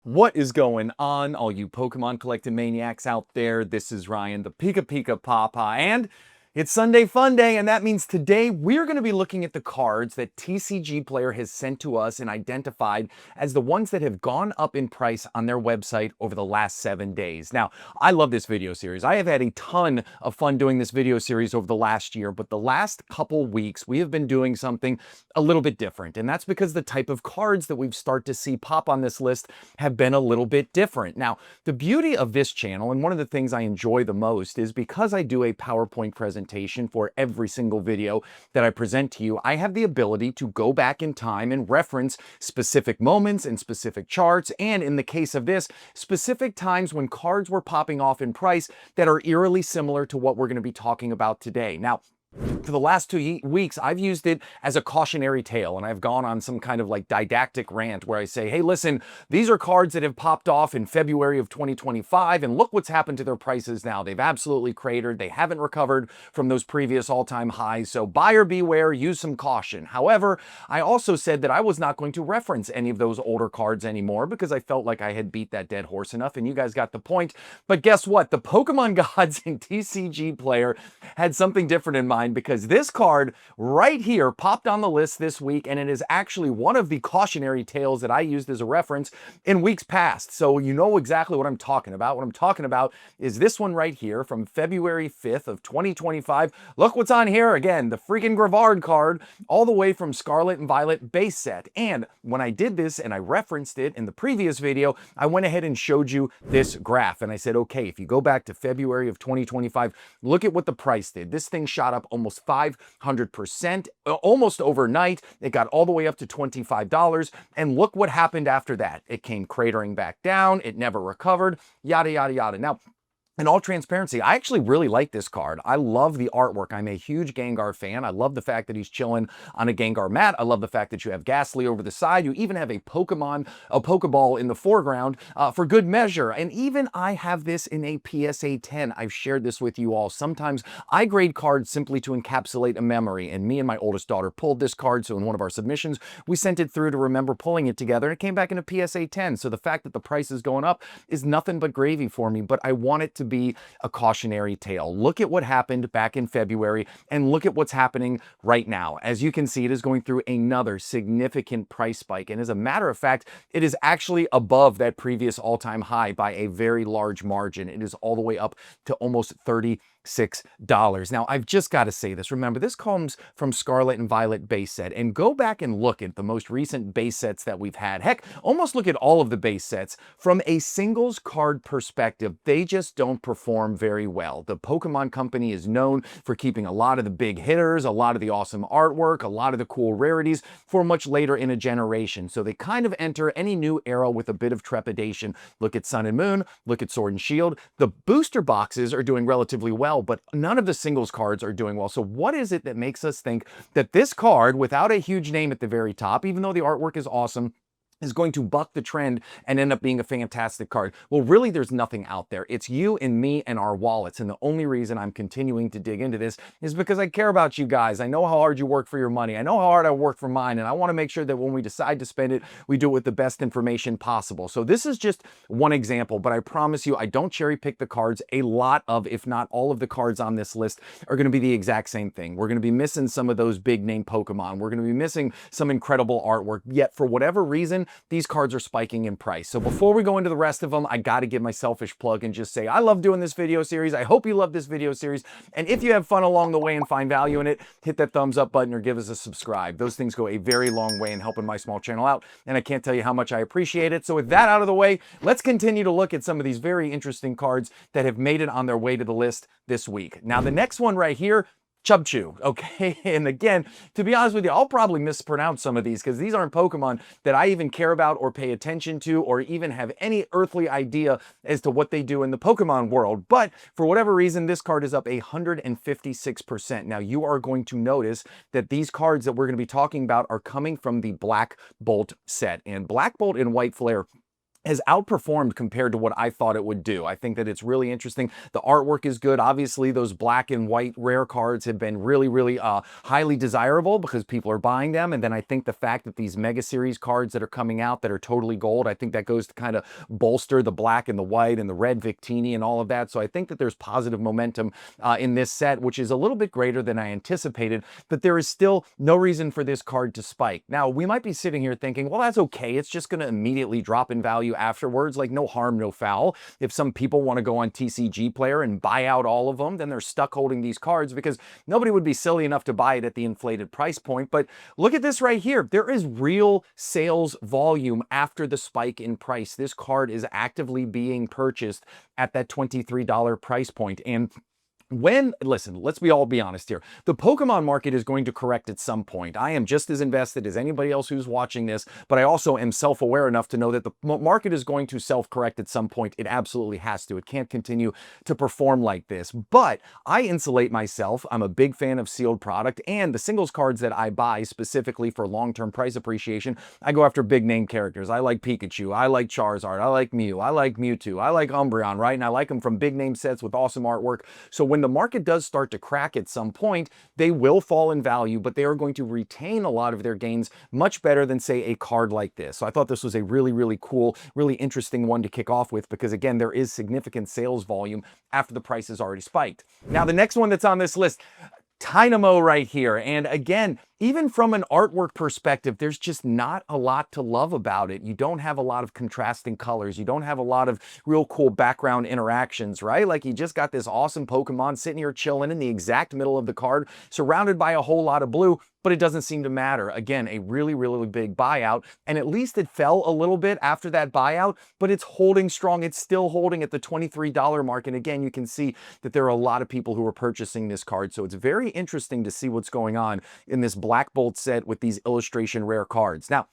What is going on, all you Pokemon collecting maniacs out there? This is Ryan, the Pika Pika Papa, and it's Sunday Fun Day, and that means today we're going to be looking at the cards that TCG Player has sent to us and identified as the ones that have gone up in price on their website over the last 7 days. Now, I love this video series. I have had a ton of fun doing this video series over the last year, but the last couple weeks we have been doing something a little bit different, and that's because the type of cards that we've started to see pop on this list have been a little bit different. Now, the beauty of this channel, and one of the things I enjoy the most, is because I do a PowerPoint presentation for every single video that I present to you, I have the ability to go back in time and reference specific moments and specific charts, and in the case of this, specific times when cards were popping off in price that are eerily similar to what we're going to be talking about today. Now, for the last 2 weeks, I've used it as a cautionary tale, and I've gone on some kind of like didactic rant where I say, hey, listen, these are cards that have popped off in February of 2025, and look what's happened to their prices now. They've absolutely cratered. They haven't recovered from those previous all-time highs, so buyer beware, use some caution. However, I also said that I was not going to reference any of those older cards anymore because I felt like I had beat that dead horse enough, and you guys got the point. But guess what? The Pokemon gods in TCG Player had something different in mind, because this card right here popped on the list this week, and it is actually one of the cautionary tales that I used as a reference in weeks past. So you know exactly what I'm talking about. What I'm talking about is this one right here from February 5th of 2025. Look what's on here again, the freaking Gravard card, all the way from Scarlet and Violet base set. And when I did this and I referenced it in the previous video, I went ahead and showed you this graph, and I said, okay, if you go back to February of 2025, look at what the price did. This thing shot up almost 500%, almost overnight. It got all the way up to $25, and look what happened after that. It came cratering back down. It never recovered, yada, yada, yada. Now, in all transparency, I actually really like this card. I love the artwork. I'm a huge Gengar fan. I love the fact that he's chilling on a Gengar mat. I love the fact that you have Ghastly over the side. You even have a Pokeball in the foreground for good measure. And even I have this in a PSA 10. I've shared this with you all. Sometimes I grade cards simply to encapsulate a memory. And me and my oldest daughter pulled this card. So in one of our submissions, we sent it through to remember pulling it together. And it came back in a PSA 10. So the fact that the price is going up is nothing but gravy for me. But I want it to be a cautionary tale. Look at what happened back in February and look at what's happening right now. As you can see, it is going through another significant price spike. And as a matter of fact, it is actually above that previous all-time high by a very large margin. It is all the way up to almost $36. Now, I've just got to say this. Remember, this comes from Scarlet and Violet base set, and go back and look at the most recent base sets that we've had. Heck, almost look at all of the base sets. From a singles card perspective, they just don't perform very well. The Pokemon Company is known for keeping a lot of the big hitters, a lot of the awesome artwork, a lot of the cool rarities for much later in a generation. So they kind of enter any new era with a bit of trepidation. Look at Sun and Moon, look at Sword and Shield. The booster boxes are doing relatively well, but none of the singles cards are doing well. So what is it that makes us think that this card, without a huge name at the very top, even though the artwork is awesome, is going to buck the trend and end up being a fantastic card? Well, really, there's nothing out there. It's you and me and our wallets. And the only reason I'm continuing to dig into this is because I care about you guys. I know how hard you work for your money. I know how hard I work for mine. And I want to make sure that when we decide to spend it, we do it with the best information possible. So this is just one example, but I promise you, I don't cherry pick the cards. A lot of, if not all of the cards on this list are going to be the exact same thing. We're going to be missing some of those big name Pokemon. We're going to be missing some incredible artwork. Yet for whatever reason, these cards are spiking in price. So before we go into the rest of them, I got to give my selfish plug and just say, I love doing this video series. I hope you love this video series. And if you have fun along the way and find value in it, hit that thumbs up button or give us a subscribe. Those things go a very long way in helping my small channel out. And I can't tell you how much I appreciate it. So with that out of the way, let's continue to look at some of these very interesting cards that have made it on their way to the list this week. Now, the next one right here, Chubchu, okay? And again, to be honest with you, I'll probably mispronounce some of these because these aren't Pokemon that I even care about or pay attention to or even have any earthly idea as to what they do in the Pokemon world. But for whatever reason, this card is up 156%. Now, you are going to notice that these cards that we're going to be talking about are coming from the Black Bolt set. And Black Bolt and White Flare has outperformed compared to what I thought it would do. I think that it's really interesting. The artwork is good. Obviously, those black and white rare cards have been really highly desirable because people are buying them. And then I think the fact that these Mega Series cards that are coming out that are totally gold, I think that goes to kind of bolster the black and the white and the red Victini and all of that. So I think that there's positive momentum in this set, which is a little bit greater than I anticipated, but there is still no reason for this card to spike. Now, we might be sitting here thinking, well, that's okay. It's just going to immediately drop in value afterwards, like no harm, no foul. If some people want to go on TCG Player and buy out all of them, then they're stuck holding these cards because nobody would be silly enough to buy it at the inflated price point. But look at this right here. There is real sales volume after the spike in price. This card is actively being purchased at that $23 price point. And listen, let's all be honest here. The Pokemon market is going to correct at some point. I am just as invested as anybody else who's watching this, but I also am self-aware enough to know that the market is going to self-correct at some point. It absolutely has to. It can't continue to perform like this. But I insulate myself. I'm a big fan of sealed product, and the singles cards that I buy specifically for long-term price appreciation, I go after big name characters. I like Pikachu. I like Charizard. I like Mew. I like Mewtwo. I like Umbreon, right? And I like them from big name sets with awesome artwork. So when the market does start to crack at some point, they will fall in value, but they are going to retain a lot of their gains much better than, say, a card like this. So I thought this was a really cool, really interesting one to kick off with because, again, there is significant sales volume after the price has already spiked. Now, the next one that's on this list, Tynamo right here. And again, even from an artwork perspective, there's just not a lot to love about it. You don't have a lot of contrasting colors. You don't have a lot of real cool background interactions, right? Like you just got this awesome Pokemon sitting here chilling in the exact middle of the card, surrounded by a whole lot of blue, but it doesn't seem to matter. Again, a really big buyout, and at least it fell a little bit after that buyout, but it's holding strong. It's still holding at the $23 mark, and again, you can see that there are a lot of people who are purchasing this card, so it's very interesting to see what's going on in this Black Bolt set with these illustration rare cards. Now,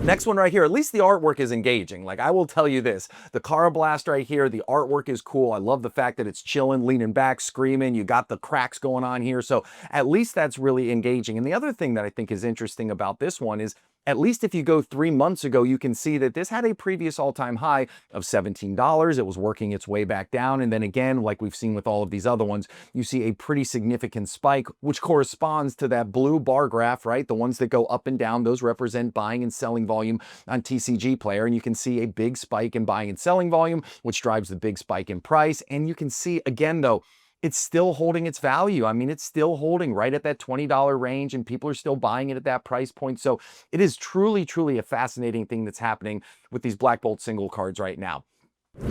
next one right here, at least the artwork is engaging. Like I will tell you this, the Karrablast right here, the artwork is cool. I love the fact that it's chilling, leaning back, screaming. You got the cracks going on here. So at least that's really engaging. And the other thing that I think is interesting about this one is, at least if you go 3 months ago, you can see that this had a previous all-time high of $17. It was working its way back down. And then again, like we've seen with all of these other ones, you see a pretty significant spike, which corresponds to that blue bar graph, right? The ones that go up and down, those represent buying and selling volume on TCG Player. And you can see a big spike in buying and selling volume, which drives the big spike in price. And you can see again, though, it's still holding its value. I mean, it's still holding right at that $20 range and people are still buying it at that price point. So it is truly a fascinating thing that's happening with these Black Bolt single cards right now.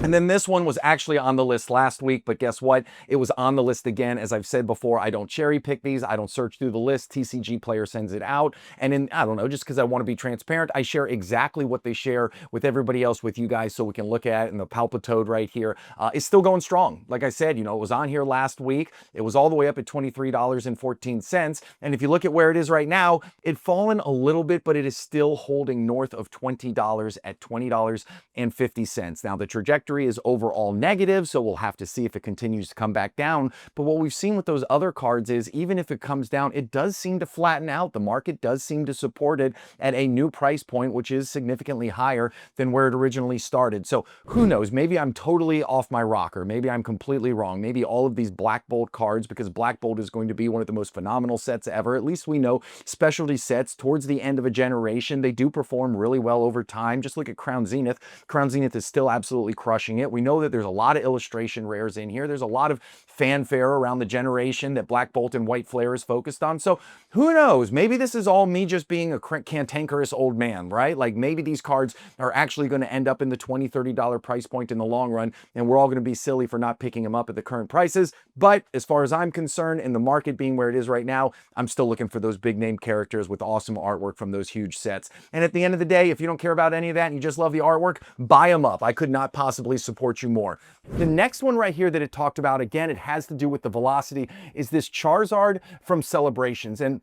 And then this one was actually on the list last week, but guess what? It was on the list again. As I've said before, I don't cherry pick these. I don't search through the list. TCG Player sends it out. And I don't know, just because I want to be transparent, I share exactly what they share with everybody else with you guys so we can look at it. And the Palpitoad right here is still going strong. Like I said, you know, it was on here last week. It was all the way up at $23.14. And if you look at where it is right now, it's fallen a little bit, but it is still holding north of $20 at $20.50. Now, the trajectory is overall negative, so we'll have to see if it continues to come back down. But what we've seen with those other cards is even if it comes down, it does seem to flatten out. The market does seem to support it at a new price point, which is significantly higher than where it originally started. So who knows? Maybe I'm totally off my rocker. Maybe I'm completely wrong. Maybe all of these Black Bolt cards, because Black Bolt is going to be one of the most phenomenal sets ever. At least we know specialty sets towards the end of a generation, they do perform really well over time. Just look at Crown Zenith. Crown Zenith is still absolutely crushing it. We know that there's a lot of illustration rares in here. There's a lot of fanfare around the generation that Black Bolt and White Flare is focused on. So who knows? Maybe this is all me just being a cantankerous old man, right? Like maybe these cards are actually going to end up in the $20, $30 price point in the long run, and we're all going to be silly for not picking them up at the current prices. But as far as I'm concerned, in the market being where it is right now, I'm still looking for those big name characters with awesome artwork from those huge sets. And at the end of the day, if you don't care about any of that and you just love the artwork, buy them up. I could not possibly support you more. The next one right here that it talked about, again, it has to do with the velocity, is this Charizard from Celebrations. And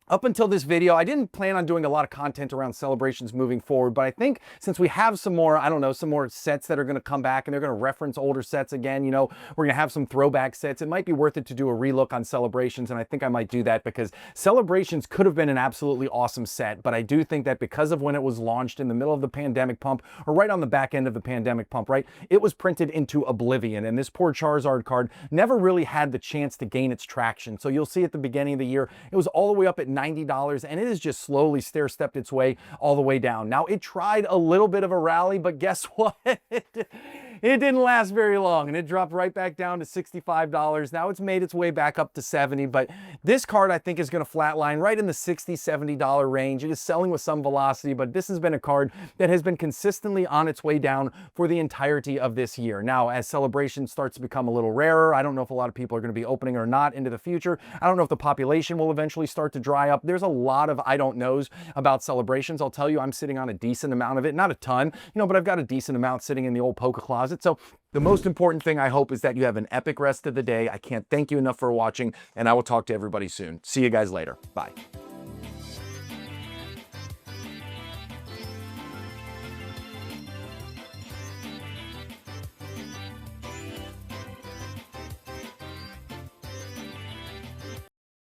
Up until this video, I didn't plan on doing a lot of content around celebrations moving forward, but I think since we have some more, I don't know, some more sets that are going to come back and they're going to reference older sets again, you know, we're going to have some throwback sets. It might be worth it to do a relook on celebrations, and I think I might do that because celebrations could have been an absolutely awesome set, but I do think that because of when it was launched in the middle of the pandemic pump, or right on the back end of the pandemic pump, right, it was printed into oblivion, and this poor Charizard card never really had the chance to gain its traction. So you'll see at the beginning of the year, it was all the way up at $90, and it has just slowly stair-stepped its way all the way down. Now, it tried a little bit of a rally, but guess what? It didn't last very long, and it dropped right back down to $65. Now it's made its way back up to $70, but this card I think is going to flatline right in the $60, $70 range. It is selling with some velocity, but this has been a card that has been consistently on its way down for the entirety of this year. Now, as Celebration starts to become a little rarer, I don't know if a lot of people are going to be opening or not into the future. I don't know if the population will eventually start to dry up. There's a lot of I don't knows about Celebrations. I'll tell you, I'm sitting on a decent amount of it. Not a ton, you know, but I've got a decent amount sitting in the old Poke Closet. So the most important thing I hope is that you have an epic rest of the day. I can't thank you enough for watching, and I will talk to everybody soon. See you guys later. Bye.